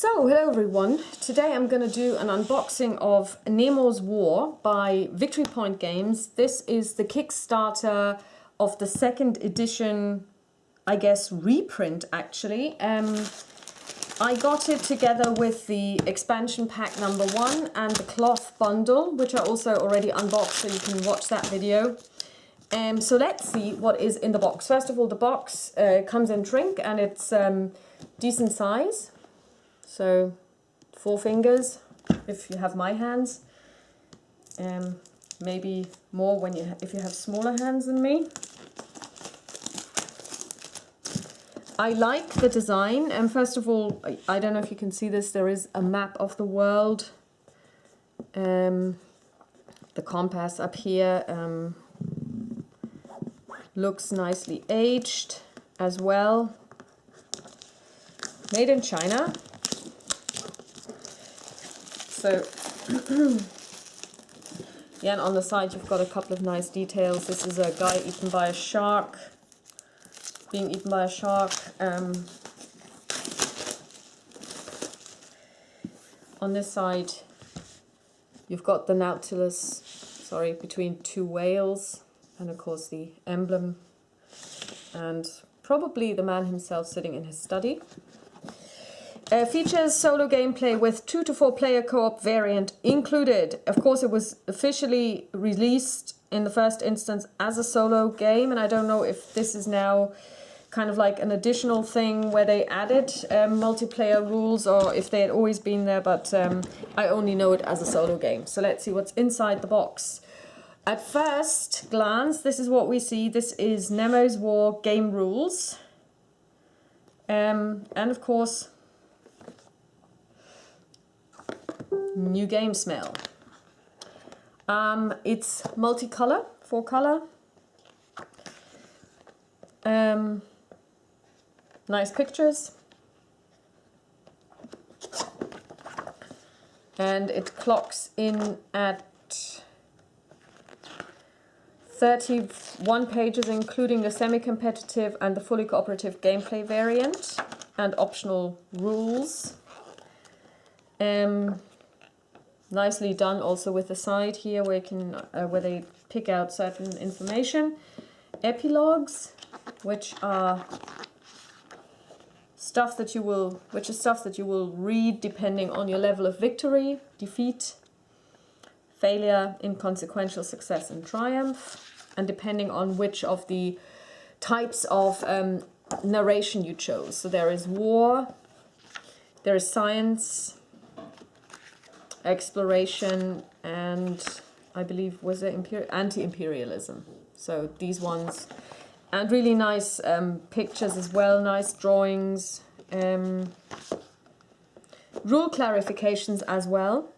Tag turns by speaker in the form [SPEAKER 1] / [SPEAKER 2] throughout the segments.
[SPEAKER 1] So, hello everyone. Today I'm going to do an unboxing of Nemo's War by Victory Point Games. This is the Kickstarter of the second edition, I guess, reprint actually. I got it together with the expansion pack number 1 and the cloth bundle, which I also already unboxed, so you can watch that video. So let's see what is in the box. First of all, the box comes in shrink and it's decent size. So 4 fingers if you have my hands, maybe more when if you have smaller hands than me. I like the design, and first of all, I don't know if you can see this, there is a map of the world, the compass up here looks nicely aged as well, made in China. So, yeah, and on the side you've got a couple of nice details. This is a guy eaten by a shark, being eaten by a shark. On this side you've got the Nautilus, between 2 whales, and of course the emblem, and probably the man himself sitting in his study. Features solo gameplay with 2 to 4 player co-op variant included. Of course, it was officially released in the first instance as a solo game, and I don't know if this is now kind of like an additional thing where they added multiplayer rules, or if they had always been there, but I only know it as a solo game. So let's see what's inside the box. At first glance, this is what we see. This is Nemo's War game rules. And of course, new game smell. It's multicolor, 4 color. Nice pictures. And it clocks in at 31 pages, including the semi-competitive and the fully cooperative gameplay variant and optional rules. Nicely done also with the side here where you can where they pick out certain information. Epilogues, which are stuff that you will read depending on your level of victory, defeat, failure, inconsequential success and triumph, and depending on which of the types of narration you chose. So there is war, there is science, exploration, and I believe was it anti-imperialism. So these ones, and really nice pictures as well, nice drawings, rule clarifications as well,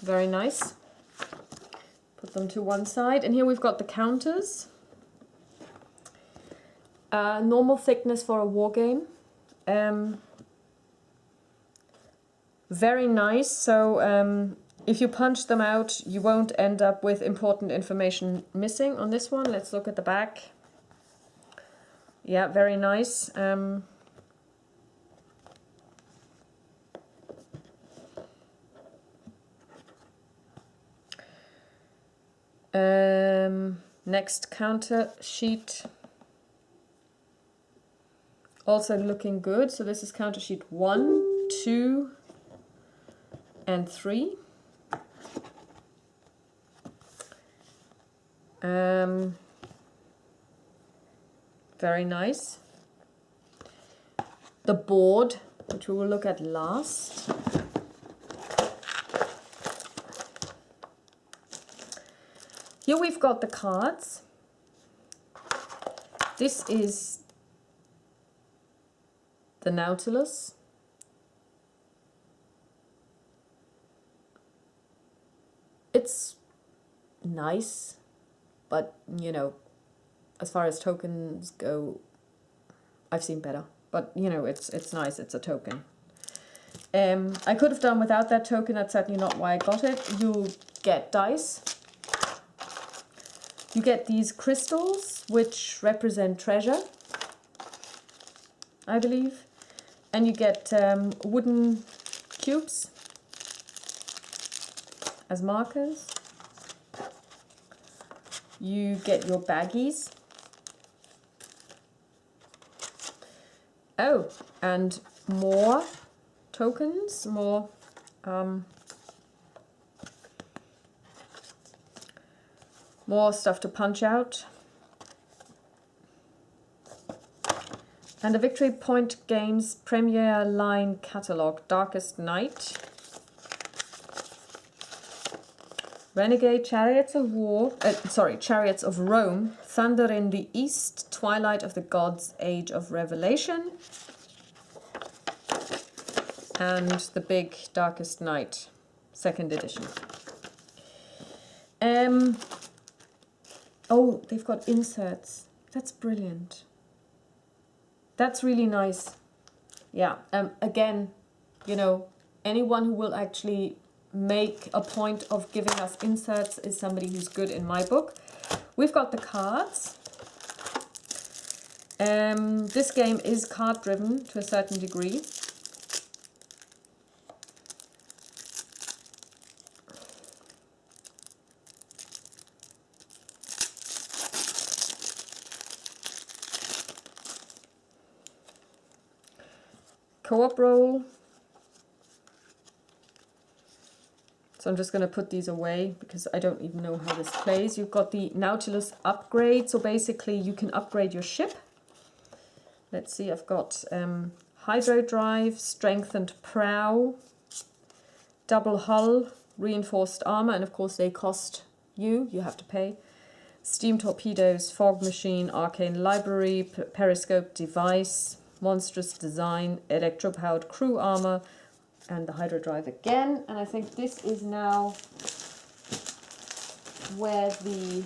[SPEAKER 1] very nice. Put them to one side, and here we've got the counters. Normal thickness for a war game. Very nice, so if you punch them out you won't end up with important information missing on this one. Let's look at the back. Yeah, very nice. Next counter sheet. Also looking good. So this is counter sheet 1, 2, and 3. Very nice. The board, which we will look at last. Here we've got the cards. This is the Nautilus. It's nice, but you know, as far as tokens go, I've seen better. But you know, it's nice. It's a token. I could have done without that token. That's certainly not why I got it. You get dice. You get these crystals, which represent treasure, I believe. And you get wooden cubes as markers. You get your baggies. Oh, and more tokens, more stuff to punch out. And the Victory Point Games Premier Line Catalogue, Darkest Night. Renegade, Chariots of Rome, Thunder in the East, Twilight of the Gods, Age of Revelation. And the big Darkest Night, 2nd edition. Oh, they've got inserts. That's brilliant. That's really nice. Yeah, again, you know, anyone who will actually make a point of giving us inserts is somebody who's good in my book. We've got the cards. This game is card driven to a certain degree. Co-op roll. So I'm just going to put these away because I don't even know how this plays. You've got the Nautilus upgrade. So basically you can upgrade your ship. Let's see, I've got hydro drive, strengthened prow, double hull, reinforced armor, and of course they cost you have to pay. Steam torpedoes, fog machine, arcane library, periscope device, monstrous design, electro-powered crew armor, and the hydro drive again. And I think this is now where the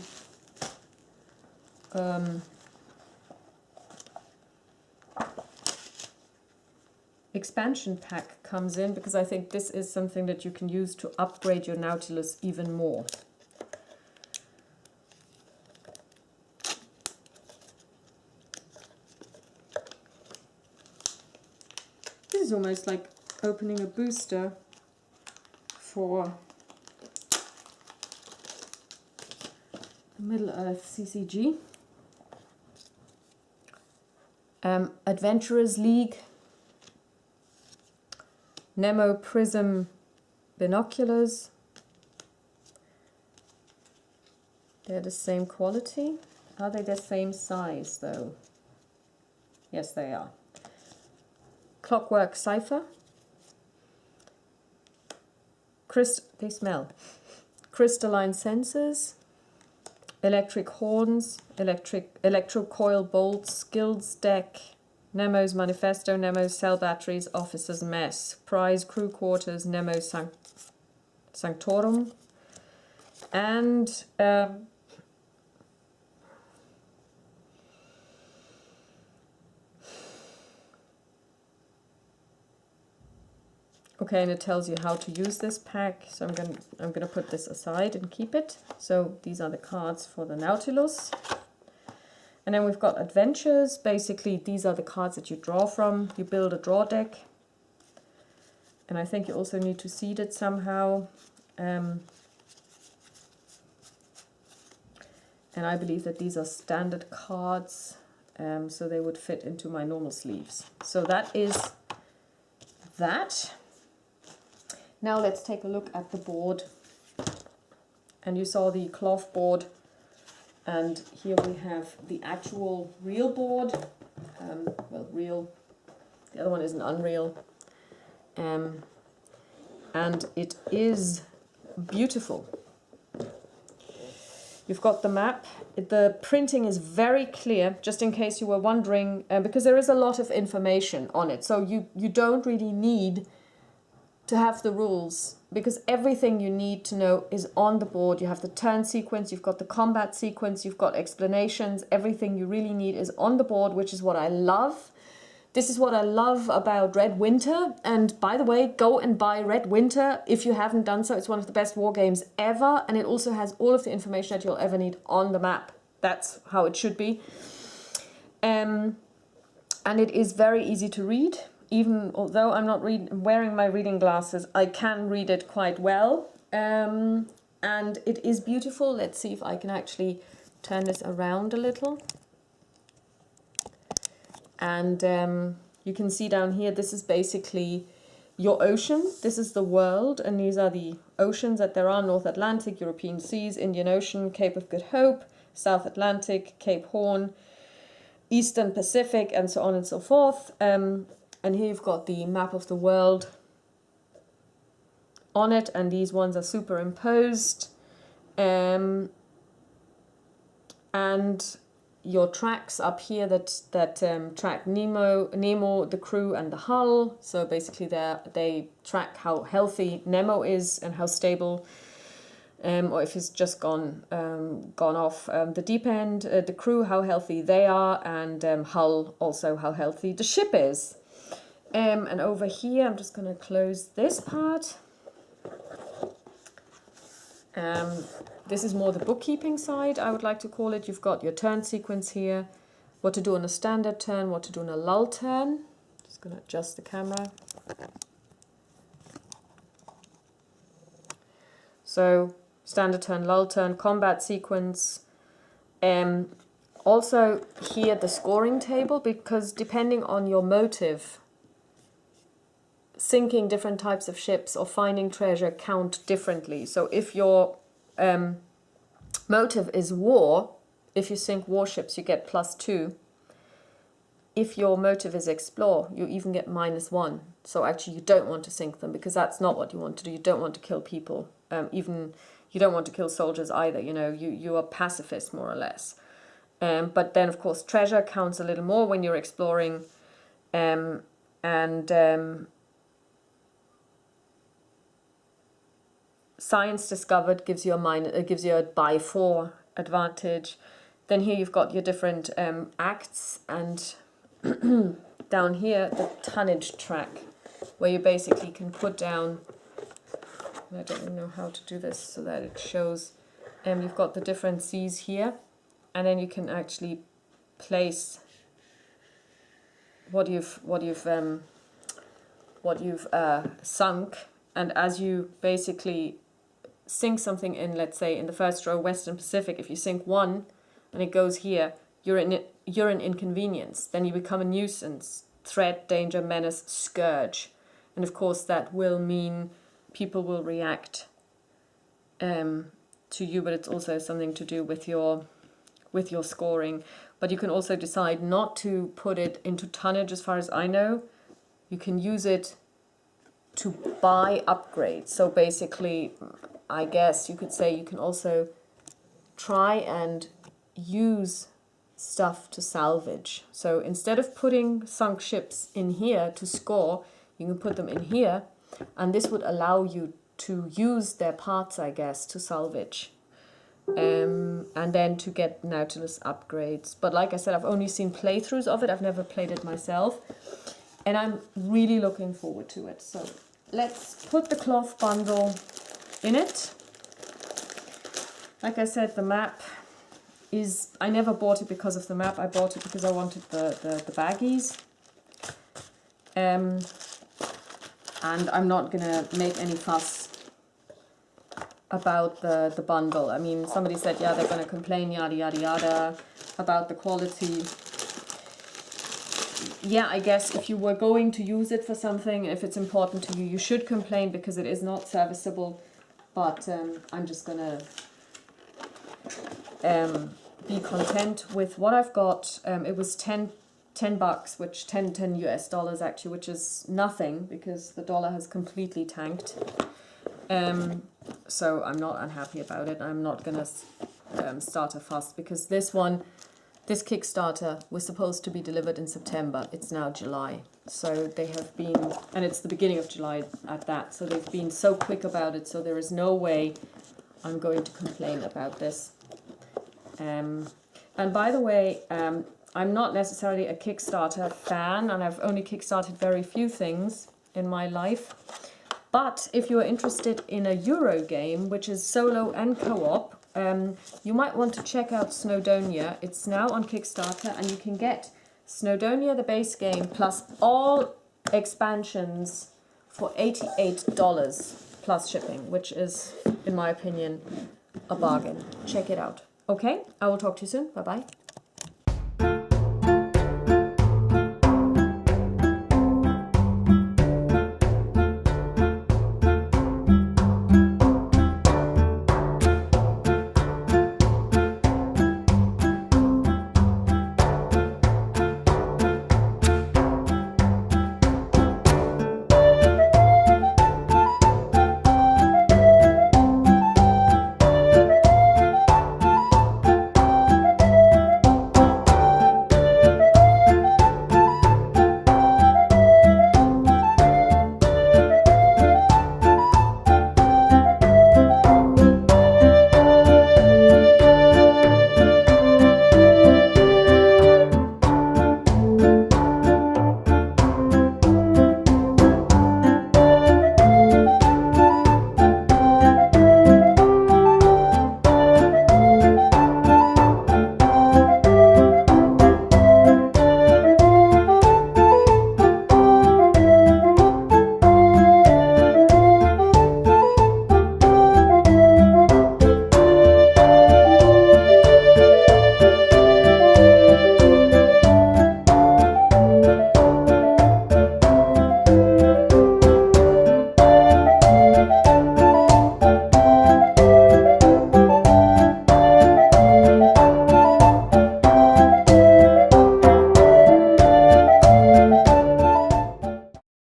[SPEAKER 1] expansion pack comes in, because I think this is something that you can use to upgrade your Nautilus even more. This is almost like opening a booster for the Middle-earth CCG. Adventurers League, Nemo Prism binoculars. They're the same quality. Are they the same size though? Yes, they are. Clockwork Cipher. They smell. Crystalline sensors. Electric horns. Electrocoil bolts. Guilds deck. Nemo's Manifesto, Nemo's Cell Batteries, Officer's Mess, Prize Crew Quarters, Nemo's Sanctorum, and okay, and it tells you how to use this pack, so I'm gonna put this aside and keep it. So these are the cards for the Nautilus. And then we've got adventures. Basically, these are the cards that you draw from. You build a draw deck. And I think you also need to seed it somehow. And I believe that these are standard cards, so they would fit into my normal sleeves. So that is that. Now let's take a look at the board. And you saw the cloth board. And here we have the actual real board, well, real, the other one is an Unreal, and it is beautiful. You've got the map. The printing is very clear, just in case you were wondering, because there is a lot of information on it. So you don't really need to have the rules, because everything you need to know is on the board. You have the turn sequence, you've got the combat sequence, you've got explanations. Everything you really need is on the board, which is what I love. This is what I love about Red Winter. And by the way, go and buy Red Winter if you haven't done so. It's one of the best war games ever. And it also has all of the information that you'll ever need on the map. That's how it should be. And it is very easy to read. even although I'm not wearing my reading glasses, I can read it quite well. And it is beautiful. Let's see if I can actually turn this around a little. And you can see down here, this is basically your ocean. This is the world, and these are the oceans that there are: North Atlantic, European Seas, Indian Ocean, Cape of Good Hope, South Atlantic, Cape Horn, Eastern Pacific, and so on and so forth. And here you've got the map of the world on it, and these ones are superimposed. And your tracks up here that track Nemo, the crew, and the hull. So basically they track how healthy Nemo is and how stable, or if he's just gone off the deep end. The crew, how healthy they are, and hull, also how healthy the ship is. And over here, I'm just going to close this part. This is more the bookkeeping side, I would like to call it. You've got your turn sequence here, what to do on a standard turn, what to do on a lull turn. Just going to adjust the camera. So standard turn, lull turn, combat sequence. Also here the scoring table, because depending on your motive, sinking different types of ships or finding treasure count differently. So if your motive is war, if you sink warships, you get +2. If your motive is explore, you even get -1. So actually you don't want to sink them, because that's not what you want to do. You don't want to kill people. Even you don't want to kill soldiers either. You know, you are pacifist more or less. But then of course treasure counts a little more when you're exploring. Science discovered gives you a /4 advantage. Then here you've got your different acts, and down here the tonnage track, where you basically can put down. I don't even know how to do this so that it shows. You've got the different seas here, and then you can actually place what you've sunk, and as you basically sink something in, let's say in the first row, Western Pacific, if you sink 1 and it goes here, you're an inconvenience. Then you become a nuisance, threat, danger, menace, scourge. And of course that will mean people will react to you, but it's also something to do with your scoring. But you can also decide not to put it into tonnage, as far as I know. You can use it to buy upgrades. So basically, I guess you could say you can also try and use stuff to salvage. So instead of putting sunk ships in here to score, you can put them in here, and this would allow you to use their parts, I guess, to salvage. And then to get Nautilus upgrades. But like I said, I've only seen playthroughs of it. I've never played it myself. And I'm really looking forward to it. So let's put the cloth bundle in it. Like I said, the map is, I never bought it because of the map. I bought it because I wanted the baggies. And I'm not going to make any fuss about the bundle. I mean, somebody said, yeah, they're going to complain, yada, yada, yada, about the quality. Yeah, I guess if you were going to use it for something, if it's important to you, you should complain, because it is not serviceable. But I'm just going to be content with what I've got. It was $10, which $10 US actually, which is nothing, because the dollar has completely tanked. So I'm not unhappy about it. I'm not going to start a fuss, because this Kickstarter was supposed to be delivered in September. It's now July. So they have been, and it's the beginning of July at that. So they've been so quick about it. So there is no way I'm going to complain about this. And by the way, I'm not necessarily a Kickstarter fan, and I've only Kickstarted very few things in my life. But if you're interested in a Euro game, which is solo and co-op, you might want to check out Snowdonia. It's now on Kickstarter, and you can get Snowdonia, the base game, plus all expansions for $88 plus shipping, which is, in my opinion, a bargain. Check it out. Okay, I will talk to you soon. Bye-bye.